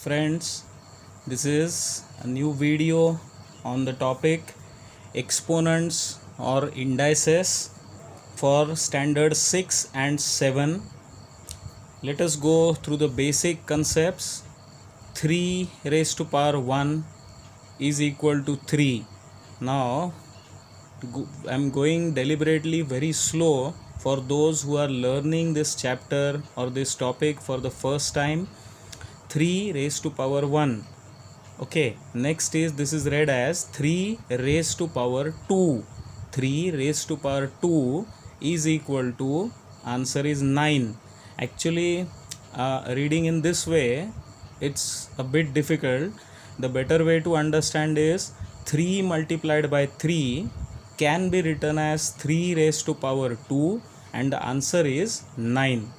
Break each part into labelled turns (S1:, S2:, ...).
S1: Friends, this is a new video on the topic exponents or indices for standard 6 and 7. Let us go through the basic concepts. 3 raised to power 1 is equal to 3. Now I am going deliberately very slow for those who are learning this chapter or this topic for the first time. 3 raised to power 1. Okay, next is this is read as 3 raised to power 2. 3 raised to power 2 is equal to, answer is 9. Actually, reading in this way, it's a bit difficult. The better way to understand is 3 multiplied by 3 can be written as 3 raised to power 2 and the answer is 9.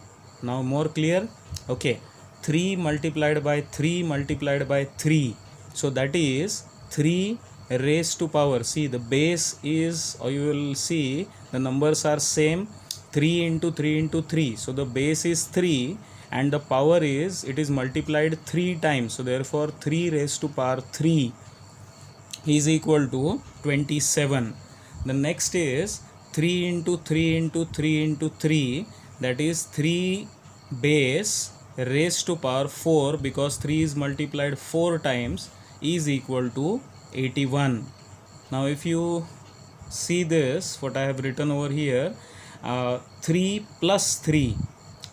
S1: Now more clear? Okay. 3 multiplied by 3 multiplied by 3, so that is 3 raised to power, see the base is, or you will see the numbers are same, 3 into 3 into 3, so the base is 3 and the power is, it is multiplied 3 times, so therefore 3 raised to power 3 is equal to 27. The next is 3 into 3 into 3 into 3, that is 3 base raised to power 4, because 3 is multiplied 4 times, is equal to 81. Now if you see this, what I have written over here, 3 plus 3,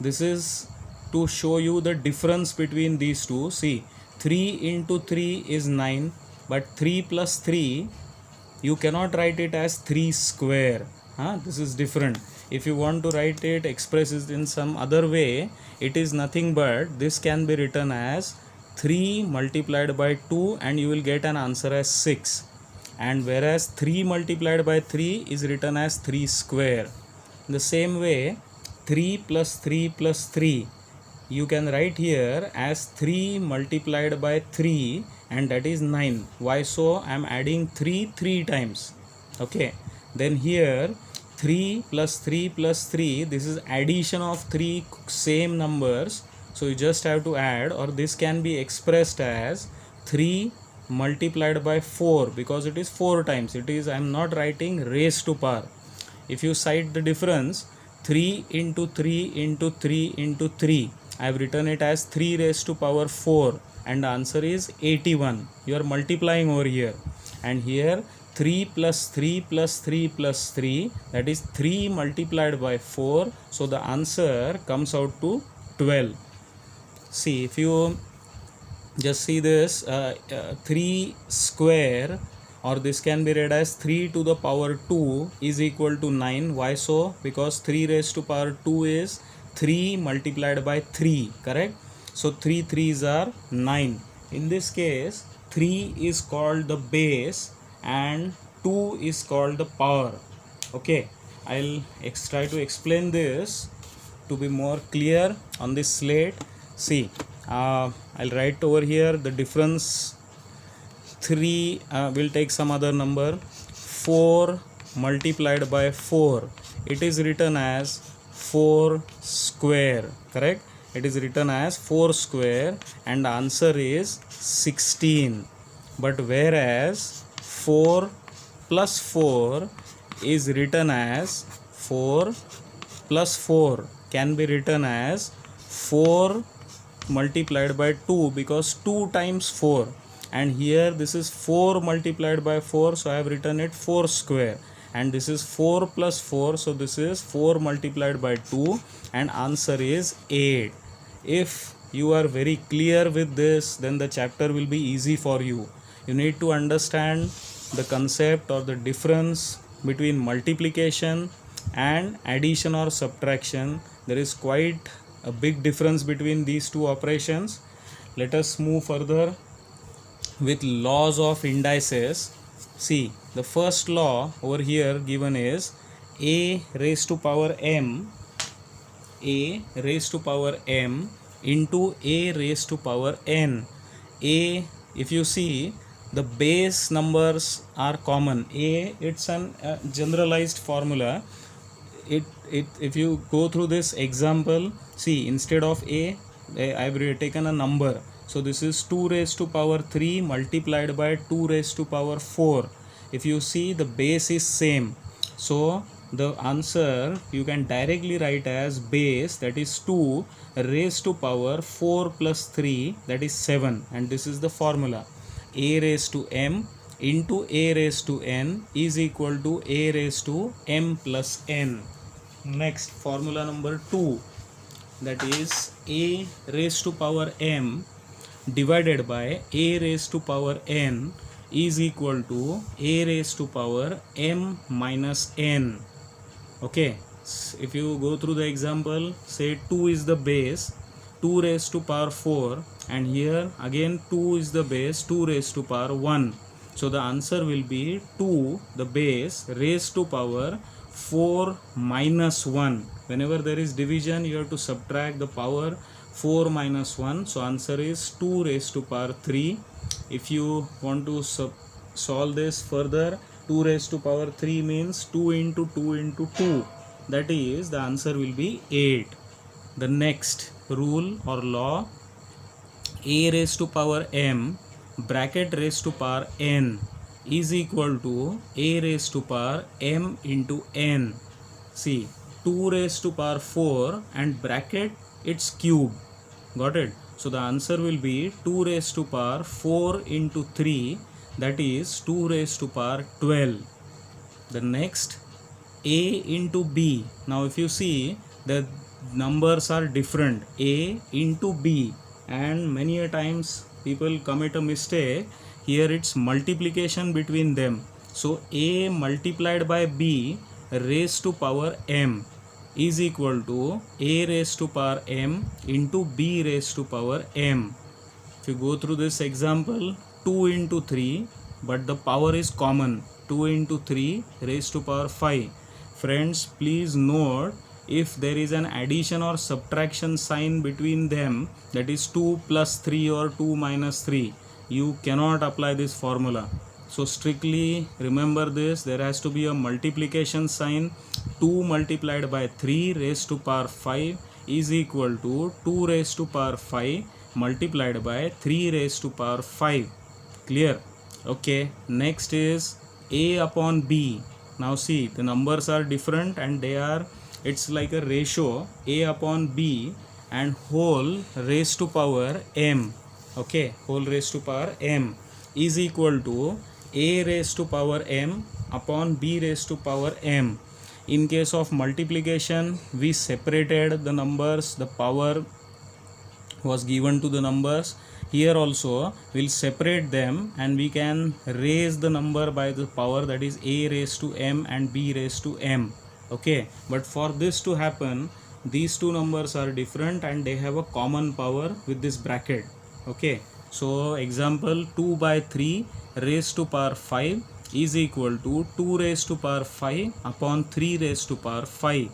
S1: this is to show you the difference between these two. See, 3 into 3 is 9, but 3 plus 3, you cannot write it as 3 square. This is different. If you want to write it, express it in some other way, it is nothing but this can be written as 3 multiplied by 2 and you will get an answer as 6. And whereas 3 multiplied by 3 is written as 3 square. In the same way, 3 plus 3 plus 3, you can write here as 3 multiplied by 3 and that is 9. Why so? I am adding 3 times. Okay. Then here 3 plus 3 plus 3, this is addition of 3 same numbers, so you just have to add, or this can be expressed as 3 multiplied by 4, because it is 4 times, it is, I am not writing raised to power. If you cite the difference, 3 into 3 into 3 into 3, I have written it as 3 raised to power 4 and the answer is 81. You are multiplying over here, and here 3 plus 3 plus 3 plus 3, that is 3 multiplied by 4, so the answer comes out to 12. See, if you just see this, 3 square, or this can be read as 3 to the power 2 is equal to 9. Why so? Because 3 raised to power 2 is 3 multiplied by 3, correct? So 3 3s are 9. In this case, 3 is called the base and 2 is called the power. Okay, I'll try to explain this to be more clear on this slate. See, I'll write over here the difference. 3 will take some other number. 4 multiplied by 4, it is written as 4 square, correct? It is written as 4 square and the answer is 16. But whereas 4 plus 4 is written as 4 plus 4 can be written as 4 multiplied by 2, because 2 times 4, and here this is 4 multiplied by 4, so I have written it 4 square, and this is 4 plus 4, so this is 4 multiplied by 2 and answer is 8. If you are very clear with this, then the chapter will be easy for you. You need to understand the concept or the difference between multiplication and addition or subtraction. There is quite a big difference between these two operations. Let us move further with laws of indices. See, the first law over here given is a raised to power m, a raised to power m into a raised to power n. A, if you see, the base numbers are common. A, it's an generalized formula. If you go through this example, see, instead of a, I have taken a number, So this is 2 raised to power 3 multiplied by 2 raised to power 4. If you see, the base is same, so the answer you can directly write as base, that is 2 raised to power 4 plus 3, that is 7. And this is the formula: a raised to m into a raised to n is equal to a raised to m plus n. Next, formula number 2, that is a raised to power m divided by a raised to power n is equal to a raised to power m minus n. Okay, if you go through the example, say 2 is the base, 2 raised to power 4, and here again 2 is the base, 2 raised to power 1. So the answer will be 2 the base raised to power 4 minus 1. Whenever there is division, you have to subtract the power 4 minus 1. So answer is 2 raised to power 3. If you want to solve this further, 2 raised to power 3 means 2 into 2 into 2. That is, the answer will be 8. The next rule or law: a raised to power m bracket raised to power n is equal to a raised to power m into n. See, 2 raised to power 4 and bracket its cube. Got it? So the answer will be 2 raised to power 4 into 3, that is 2 raised to power 12. The next, a into b. Now if you see, the numbers are different, a into b, and many a times people commit a mistake. Here it's multiplication between them. So a multiplied by b raised to power m is equal to a raised to power m into b raised to power m. If you go through this example, 2 into 3, but the power is common, 2 into 3 raised to power 5. Friends, please note, if there is an addition or subtraction sign between them, that is 2 plus 3 or 2 minus 3, you cannot apply this formula. So strictly remember this, there has to be a multiplication sign. 2 multiplied by 3 raised to power 5 is equal to 2 raised to power 5 multiplied by 3 raised to power 5. Clear? Okay, next is a upon b. Now see, the numbers are different and it's like a ratio, a upon b and whole raised to power m. Okay, whole raised to power m is equal to a raised to power m upon b raised to power m. In case of multiplication, we separated the numbers, the power was given to the numbers. Here also we'll separate them and we can raise the number by the power, that is a raised to m and b raised to m. Okay, but for this to happen, these two numbers are different and they have a common power with this bracket. Okay, so example, 2 by 3 raised to power 5 is equal to 2 raised to power 5 upon 3 raised to power 5.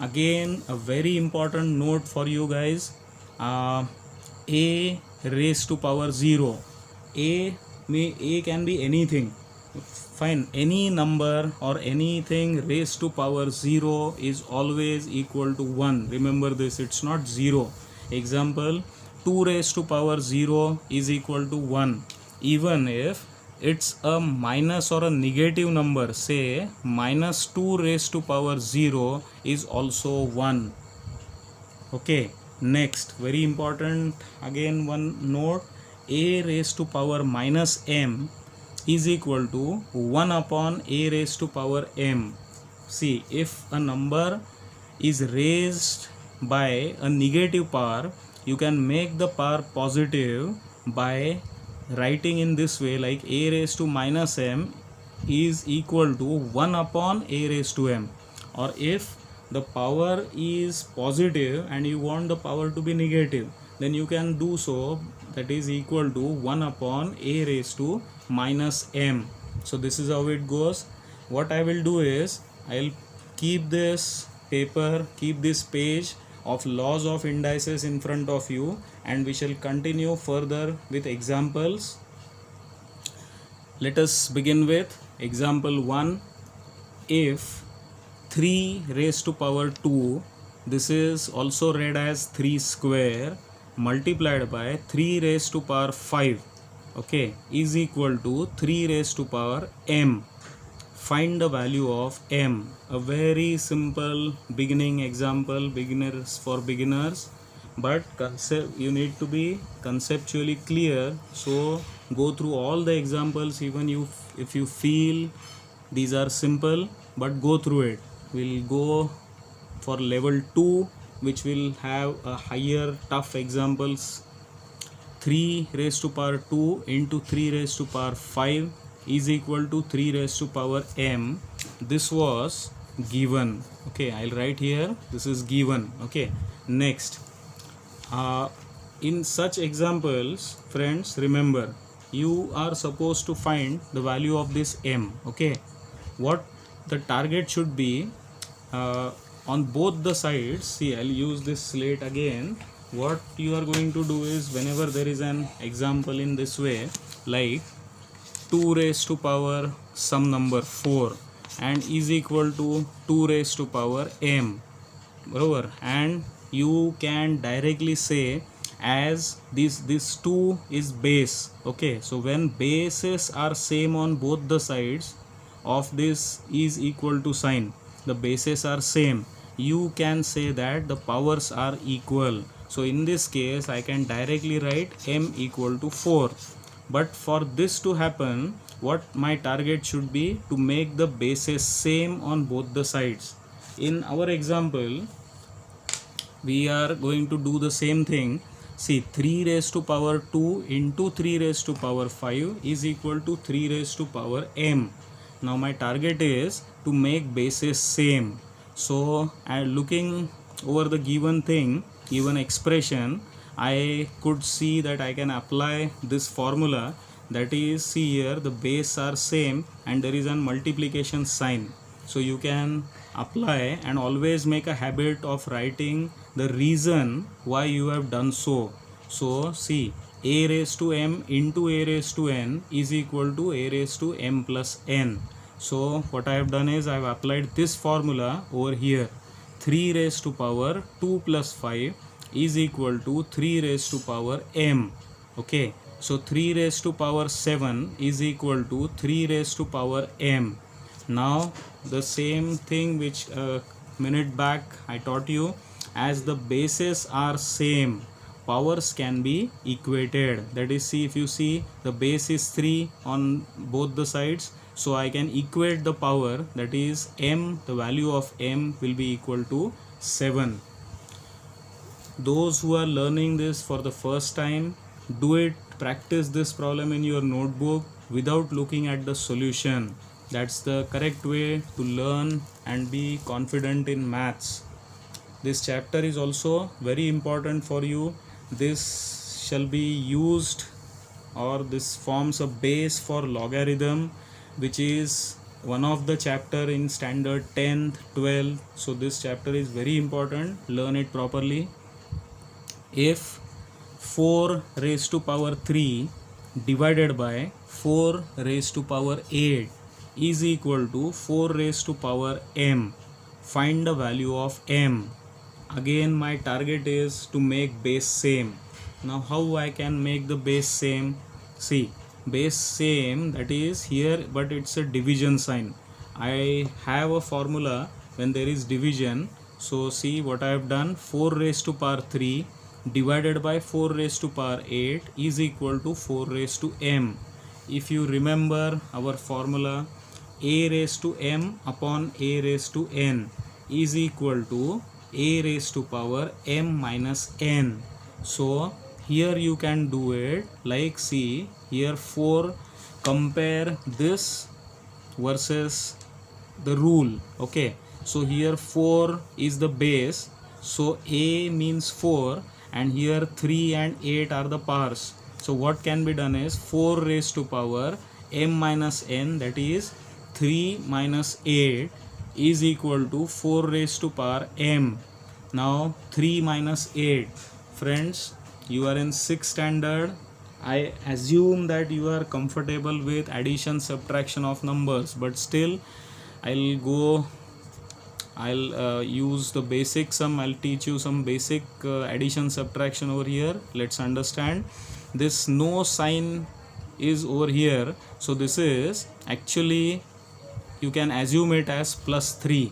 S1: Again, a very important note for you guys, a raised to power 0. A can be anything. Fine, any number or anything raised to power 0 is always equal to 1. Remember this, it's not 0. Example, 2 raised to power 0 is equal to 1. Even if it's a minus or a negative number, say minus 2 raised to power 0 is also 1. Okay, next, very important, again one note, a raised to power minus m is equal to 1 upon a raised to power m. See, if a number is raised by a negative power, you can make the power positive by writing in this way, like a raised to minus m is equal to 1 upon a raised to m. Or if the power is positive and you want the power to be negative, then you can do so, that is equal to 1 upon a raised to minus m. So this is how it goes. What I will do is, I'll keep this paper, keep this page of laws of indices in front of you, and we shall continue further with examples. Let us begin with example 1. If 3 raised to power 2, this is also read as 3 square, multiplied by 3 raised to power 5, okay, is equal to 3 raised to power m. Find the value of m. A very simple beginning example, beginners for beginners, but you need to be conceptually clear. So go through all the examples, even if you feel these are simple, but go through it. We'll go for level 2, which will have a higher tough examples. 3 raised to power 2 into 3 raised to power 5 is equal to 3 raised to power m. This was given. Okay, I'll write here, this is given. Okay, next, in such examples, friends, remember, you are supposed to find the value of this m. Okay, what the target should be, on both the sides. See, I'll use this slate again. What you are going to do is, whenever there is an example in this way, like 2 raised to power some number 4 and is equal to 2 raised to power m, barabar, and you can directly say as this 2 is base. Okay, so when bases are same on both the sides of this is equal to sign, the bases are same, you can say that the powers are equal. So in this case I can directly write m equal to 4. But for this to happen, what my target should be, to make the bases same on both the sides. In our example, we are going to do the same thing. See, 3 raised to power 2 into 3 raised to power 5 is equal to 3 raised to power m. Now my target is to make bases same. So looking over the given thing, given expression, I could see that I can apply this formula, that is, see here the base are same and there is an multiplication sign. So you can apply and always make a habit of writing the reason why you have done so. So see, a raised to m into a raised to n is equal to a raised to m plus n. So what I have done is I have applied this formula over here. 3 raised to power 2 plus 5 is equal to 3 raised to power m. Okay, so 3 raised to power 7 is equal to 3 raised to power m. Now the same thing which a minute back I taught you, as the bases are same, powers can be equated. That is, see, if you see the base is 3 on both the sides, so I can equate the power, that is m, the value of m will be equal to 7. Those who are learning this for the first time, do it, practice this problem in your notebook without looking at the solution. That's the correct way to learn and be confident in maths. This chapter is also very important for you. This shall be used, or this forms a base for logarithm, which is one of the chapter in standard 10th, 12th. So this chapter is very important. Learn it properly. If 4 raised to power 3 divided by 4 raised to power 8 is equal to 4 raised to power m, find the value of m. Again, my target is to make base same. Now how I can make the base same? See, base same, that is here, but it's a division sign. I have a formula when there is division. So see what I have done, 4 raised to power 3 divided by 4 raised to power 8 is equal to 4 raised to m. If you remember our formula, a raised to m upon a raised to n is equal to a raised to power m minus n. So here you can do it like, see here 4, compare this versus the rule. Okay, so here 4 is the base, so a means 4, and here 3 and 8 are the powers. So what can be done is 4 raised to power m minus n, that is 3 minus 8 is equal to 4 raised to power m. Now 3 minus 8, friends, you are in 6th standard. I assume that you are comfortable with addition, subtraction of numbers, but still I'll go I'll use the basic sum. I'll teach you some basic addition subtraction over here. Let's understand. This no sign is over here, so this is actually, you can assume it as plus 3.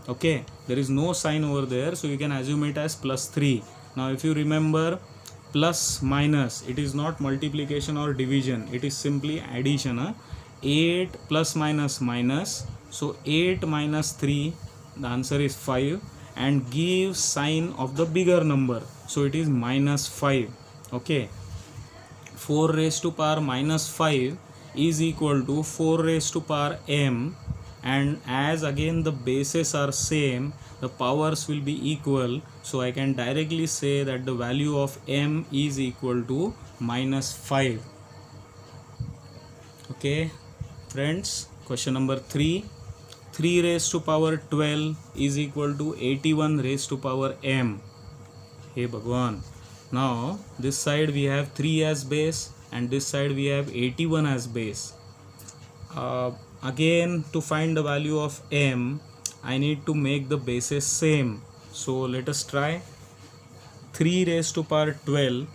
S1: Okay, there is no sign over there, so you can assume it as plus 3. Now if you remember, plus minus, it is not multiplication or division, it is simply addition. 8 plus minus minus, so 8 minus 3, the answer is 5, and give sign of the bigger number, so it is minus 5. Okay, 4 raised to power minus 5 is equal to 4 raised to power m, and as again the bases are same, the powers will be equal, so I can directly say that the value of m is equal to minus 5. Okay friends, question number 3. 3 raised to power 12 is equal to 81 raised to power m. Hey Bhagwan. Now this side we have 3 as base, and this side we have 81 as base. Again, to find the value of m, I need to make the bases same. So let us try. 3 raised to power 12,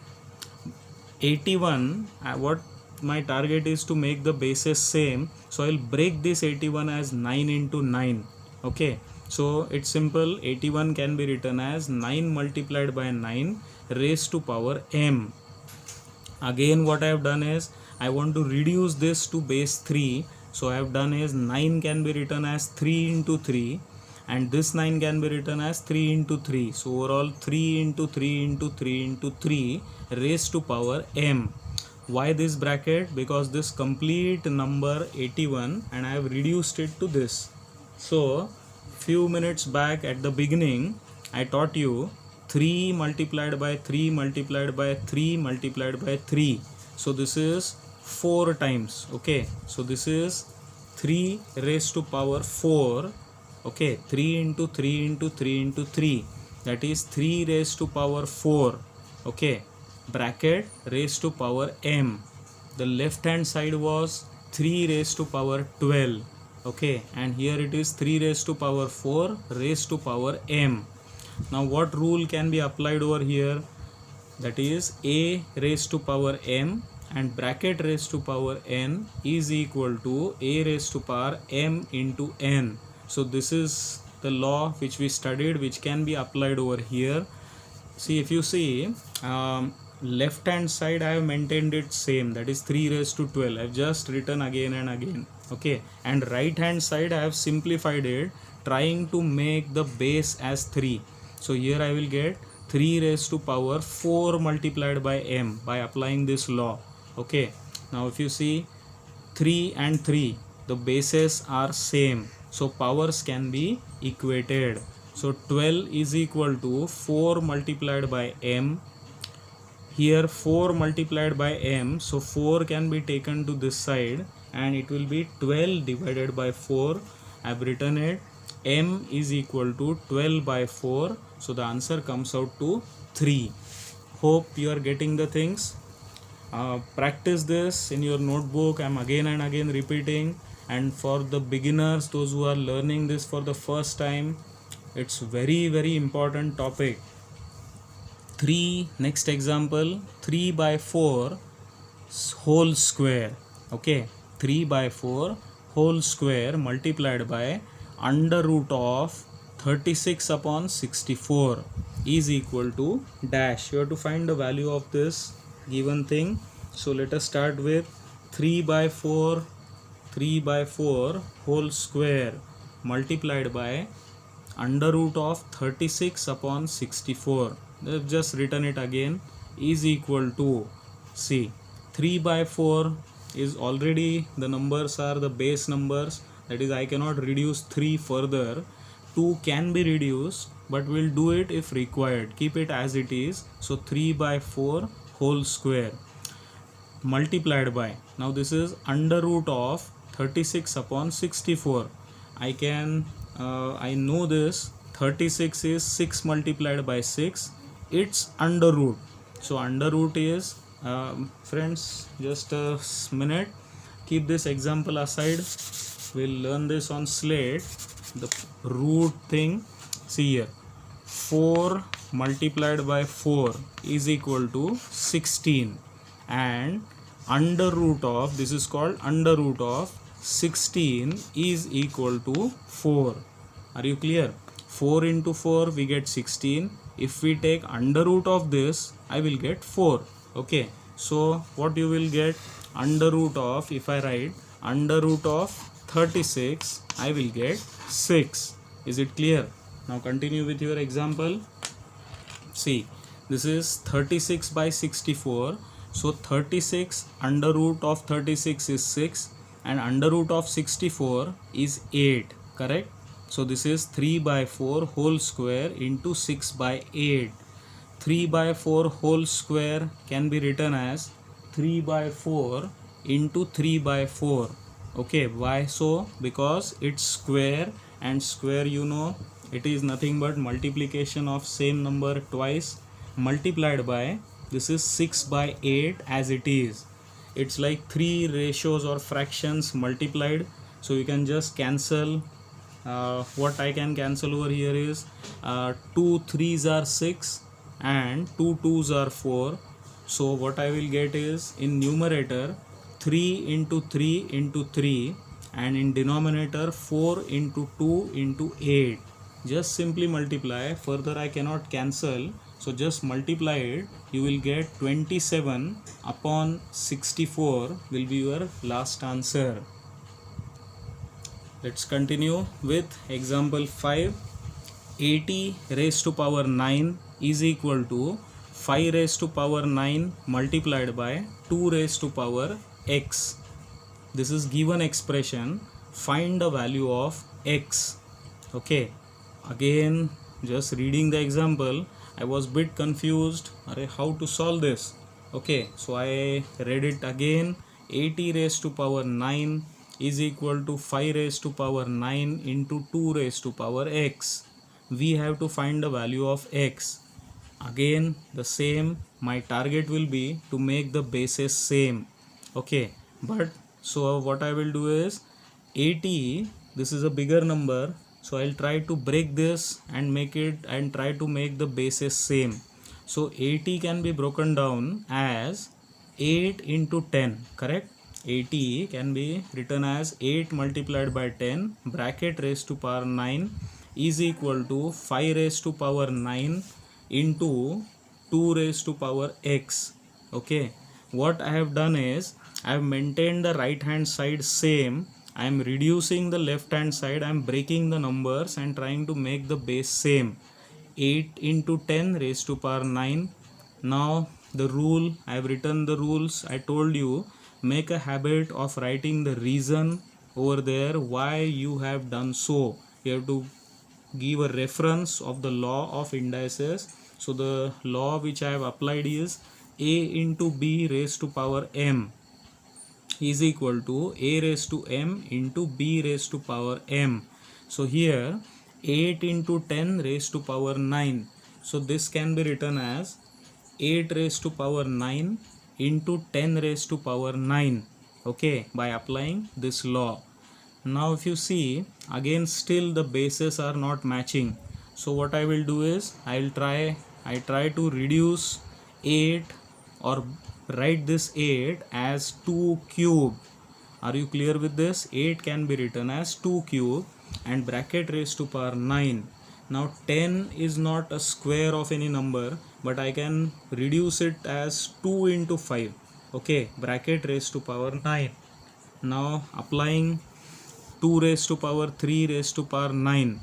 S1: 81, what my target is to make the bases same, so I'll break this 81 as 9 into 9. Okay, so it's simple. 81 can be written as 9 multiplied by 9 raised to power m. Again what I have done is, I want to reduce this to base 3, so I have done is 9 can be written as 3 into 3, and this 9 can be written as 3 into 3, so overall 3 into 3 into 3 into 3 raised to power m. Why this bracket? Because this complete number 81, and I have reduced it to this. So few minutes back at the beginning I taught you 3 multiplied by 3 multiplied by 3 multiplied by 3, so this is 4 times. Okay, so this is 3 raised to power 4. Okay, 3 into 3 into 3 into 3, that is 3 raised to power 4. Okay, bracket raised to power m. The left hand side was 3 raised to power 12. Okay, and here it is 3 raised to power 4 raised to power m. Now what rule can be applied over here? That is a raised to power m and bracket raised to power n is equal to a raised to power m into n. So this is the law which we studied, which can be applied over here. See, if you see, left hand side I have maintained it same, that is 3 raised to 12. I have just written again and again. Okay, and right hand side I have simplified it, trying to make the base as 3. So here I will get 3 raised to power 4 multiplied by m by applying this law. Okay, now if you see 3 and 3, the bases are same, so powers can be equated. So 12 is equal to 4 multiplied by m. Here 4 multiplied by m, so 4 can be taken to this side and it will be 12 divided by 4. I have written it, m is equal to 12 by 4, so the answer comes out to 3. Hope you are getting the things. Practice this in your notebook. I am again and again repeating, and for the beginners, those who are learning this for the first time, it's very important topic. 3, next example, 3 by 4 whole square. Okay, 3 by 4 whole square multiplied by under root of 36 upon 64 is equal to dash. You have to find the value of this given thing. So let us start with 3 by 4 whole square multiplied by under root of 36 upon 64. They've just written it again, is equal to, see, 3 by 4 is already, the numbers are the base numbers, that is I cannot reduce 3 further. 2 can be reduced, but we'll do it if required. Keep it as it is. So 3 by 4 whole square multiplied by, now this is under root of 36 upon 64. I know this, 36 is 6 multiplied by 6, it's under root. So under root is, friends, just a minute, keep this example aside, we'll learn this on slate. the root thing. See here, 4 multiplied by 4 is equal to 16, and under root of, this is called under root of 16 is equal to 4. Are you clear? 4 into 4 we get 16. If we take under root of this, I will get 4. Okay, so what you will get, under root of, if I write under root of 36, I will get 6. Is it clear? Now continue with your example. See, this is 36 by 64. So 36 under root of 36 is 6, and under root of 64 is 8. Correct? So this is 3 by 4 whole square into 6 by 8. 3 by 4 whole square can be written as 3 by 4 into 3 by 4. Okay, why so? Because it's square, and square, you know, it is nothing but multiplication of same number twice multiplied by, this is 6 by 8 as it is. It's like 3 ratios or fractions multiplied. So you can just cancel. What I can cancel over here is 2 3s are 6 and 2 2s are 4. So what I will get is, in numerator 3 into 3 into 3, and in denominator 4 into 2 into 8. Just simply multiply. Further I cannot cancel, so just multiply it. You will get 27 upon 64 will be your last answer. Let's continue with example 5. 80 raised to power 9 is equal to 5 raised to power 9 multiplied by 2 raised to power x. This is given expression. Find the value of x. Okay, again just reading the example, I was bit confused how to solve this. Okay, so I read it again. 80 raised to power 9 is equal to 5 raised to power 9 into 2 raised to power x. We have to find the value of x. Again the same, my target will be to make the bases same. Okay, but so what I will do is 80, this is a bigger number, so I'll try to break this and make it, and try to make the bases same. So 80 can be broken down as 8 into 10. Correct? 80 can be written as 8 multiplied by 10 bracket raised to power 9 is equal to 5 raised to power 9 into 2 raised to power x. Okay, what I have done is, I have maintained the right hand side same. I am reducing the left hand side. I am breaking the numbers and trying to make the base same. 8 into 10 raised to power 9. Now the rule, I have written the rules. I told you, make a habit of writing the reason over there why you have done so. You have to give a reference of the law of indices. So the law which I have applied is a into b raised to power m is equal to a raised to m into b raised to power m. So here 8 into 10 raised to power 9. So this can be written as 8 raised to power 9 into 10 raised to power 9. Okay, by applying this law. Now if you see, again still the bases are not matching. So what I will do is, I try to reduce 8 or write this 8 as 2 cube. Are you clear with this? 8 can be written as 2 cube and bracket raised to power 9. Now 10 is not a square of any number, but I can reduce it as 2 into 5. Okay, bracket raised to power 9. Now applying 2 raised to power 3 raised to power 9.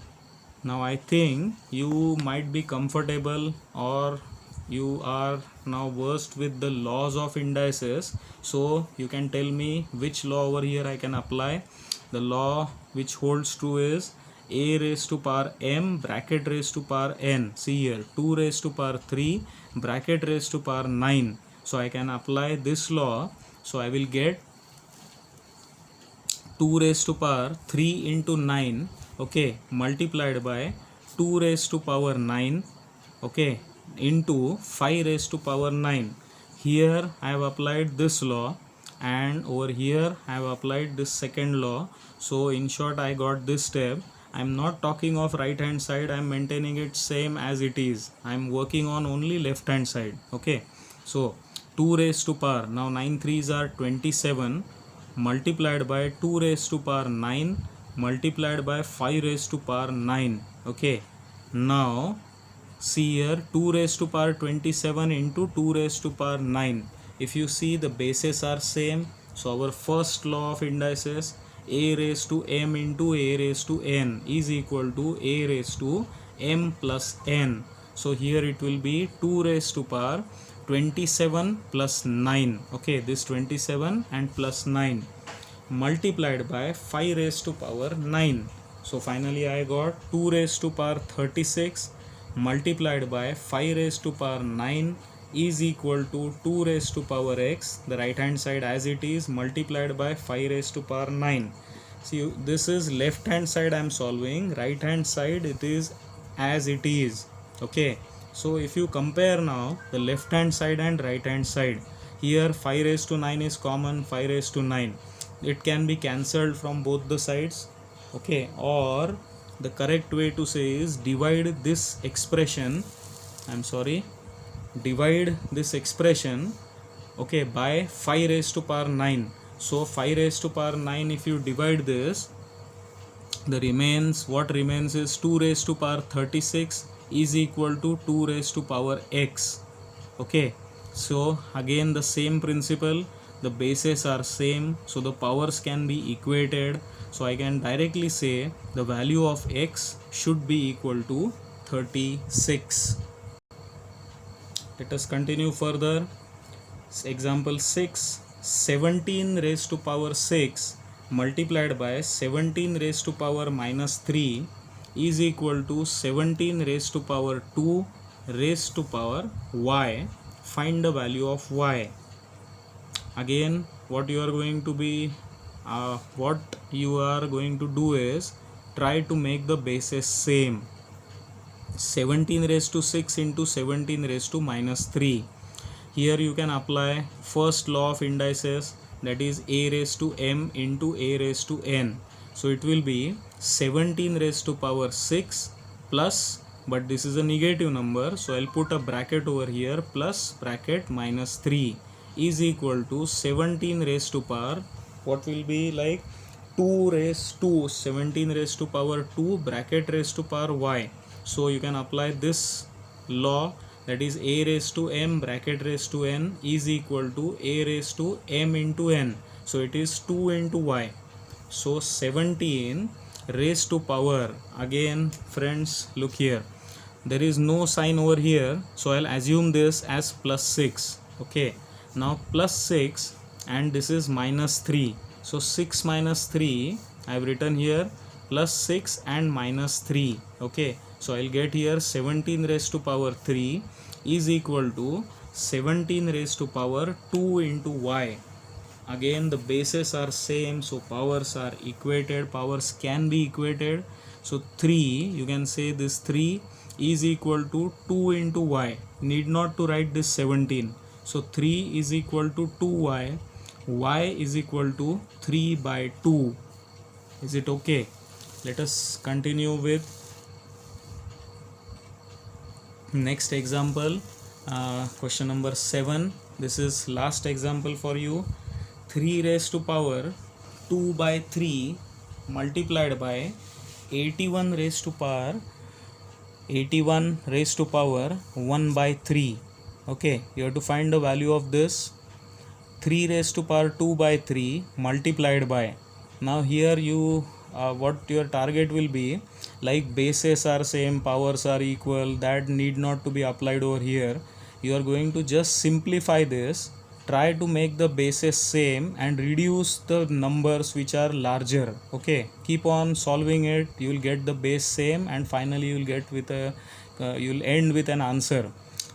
S1: Now I think you might be comfortable, or you are now versed with the laws of indices. So you can tell me which law over here I can apply. The law which holds true is a raised to power m bracket raised to power n. See here, 2 raised to power 3 bracket raised to power 9. So I can apply this law. So I will get 2 raised to power 3 into 9, okay, multiplied by 2 raised to power 9, okay, into 5 raised to power 9. Here I have applied this law, and over here I have applied this second law. So in short, I got this step. I'm not talking of right hand side, I'm maintaining it same as it is. I'm working on only left hand side. Okay, so 2 raised to power, now 9 threes are 27, multiplied by 2 raised to power 9 multiplied by 5 raised to power 9. Okay, now see here, 2 raised to power 27 into 2 raised to power 9. If you see, the bases are same. So our first law of indices, a raised to m into a raised to n is equal to a raised to m plus n. So here it will be 2 raised to power 27 plus 9. Okay, this 27 and plus 9 multiplied by 5 raised to power 9. So finally I got 2 raised to power 36 multiplied by 5 raised to power 9 is equal to 2 raised to power x, the right hand side as it is, multiplied by 5 raised to power 9. See, this is left hand side I am solving, right hand side it is as it is. Okay, so if you compare now the left hand side and right hand side, here 5 raised to 9 is common, 5 raised to 9, it can be cancelled from both the sides. Okay, or the correct way to say is divide this expression, divide this expression, okay, by 5 raised to power 9. So 5 raised to power 9, if you divide this, what remains is 2 raised to power 36 is equal to 2 raised to power x. Okay, so again the same principle, the bases are same, so the powers can be equated. So I can directly say the value of x should be equal to 36. Let us continue further. Example 6, 17 raised to power 6 multiplied by 17 raised to power minus 3 is equal to 17 raised to power 2 raised to power y. Find the value of y. Again, what you are going to do is try to make the bases same. 17 raised to 6 into 17 raised to minus 3. Here you can apply first law of indices, that is a raised to m into a raised to n. So it will be 17 raised to power 6 plus, but this is a negative number, so I'll put a bracket over here, plus bracket minus 3 is equal to 17 raised to power, what will be like 2 raised to 17 raised to power 2 bracket raised to power y. So you can apply this law, that is a raised to m bracket raised to n is equal to a raised to m into n. So it is 2 into y. So 17 raised to power, again friends look here, there is no sign over here, so I'll assume this as plus 6. Okay, now plus 6 and this is minus 3. So 6 minus 3 I have written here, plus 6 and minus 3. Okay, so I'll get here 17 raised to power 3 is equal to 17 raised to power 2 into y. Again the bases are same, so powers are equated, powers can be equated. So 3, you can say this 3 is equal to 2 into y, need not to write this 17. So 3 is equal to 2y, y is equal to 3 by 2. Is it okay? Let us continue with next example, question number 7. This is last example for you. 3 raised to power 2 by 3 multiplied by 81 raised to power 1 by 3. Okay, you have to find the value of this. 3 raised to power 2 by 3 multiplied by, now here you what your target will be, like bases are same, powers are equal, that need not to be applied over here. You are going to just simplify this, try to make the bases same and reduce the numbers which are larger. Okay, keep on solving it, you will get the base same and finally you will get with a you will end with an answer.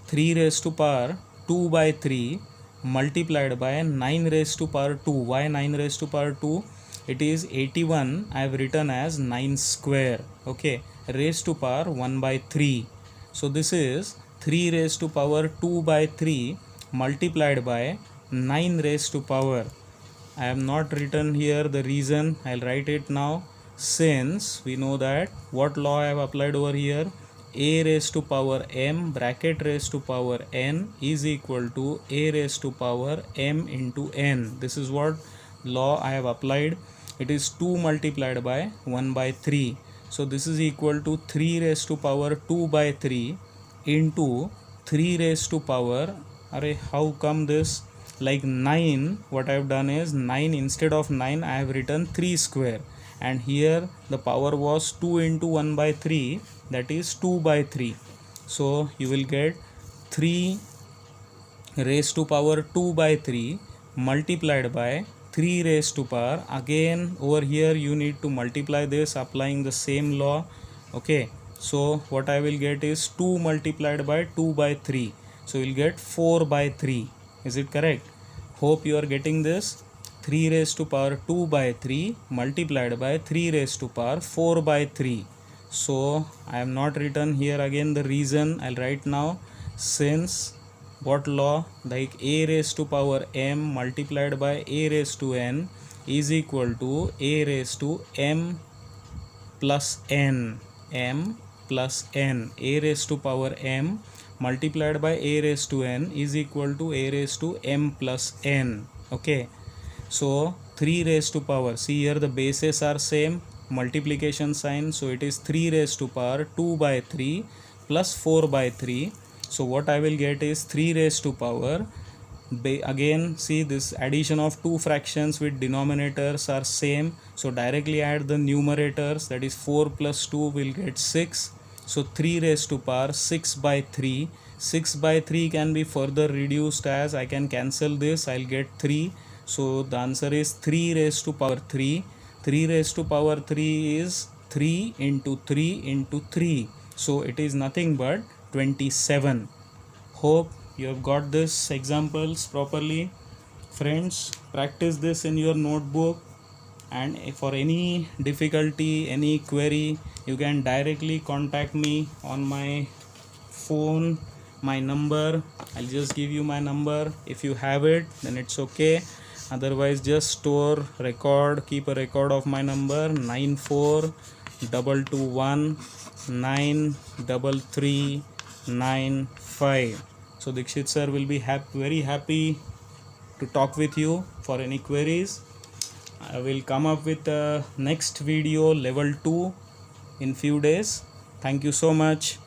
S1: 3 raised to power 2 by 3 multiplied by 9 raised to power 2. Why 9 raised to power 2? It is 81, I have written as 9 square. Okay, raised to power 1 by 3. So this is 3 raised to power 2 by 3 multiplied by 9 raised to power. I have not written here the reason, I'll write it now. since we know that what law I have applied over here, a raised to power m bracket raised to power n is equal to a raised to power m into n. This is what law I have applied. It is 2 multiplied by 1 by 3. So this is equal to 3 raised to power 2 by 3 into 3 raised to power, how come this, like 9, what I have done is 9, instead of 9 I have written 3 square, and here the power was 2 into 1 by 3, that is 2 by 3. So you will get 3 raised to power 2 by 3 multiplied by 3 raised to power, again over here you need to multiply this applying the same law. Okay, so what I will get is 2 multiplied by 2 by 3, so you will get 4 by 3. Is it correct? Hope you are getting this. 3 raised to power 2 by 3 multiplied by 3 raised to power 4 by 3. So I have not written here again the reason, I'll write now. Since what law, like a raised to power m multiplied by a raised to n is equal to a raised to m plus n. M plus n. A raised to power m multiplied by a raised to n is equal to a raised to m plus n. Okay, so 3 raised to power, see here the bases are same, multiplication sign, so it is 3 raised to power 2 by 3 plus 4 by 3. So what I will get is 3 raised to power, again see this addition of two fractions with denominators are same, so directly add the numerators, that is 4 plus 2 will get 6. So 3 raised to power 6 by 3. 6 by 3 can be further reduced as I can cancel this, I'll get 3. So the answer is 3 raised to power 3. 3 raised to power 3 is 3 into 3 into 3. So it is nothing but 27. Hope you have got this examples properly. Friends, practice this in your notebook, and for any difficulty, any query, you can directly contact me on my phone, my number. I'll just give you my number. If you have it, then it's okay. Otherwise, just store, record, keep a record of my number 9422193395. So Dikshit sir will be very happy to talk with you for any queries. I will come up with the next video level 2 in few days. Thank you so much.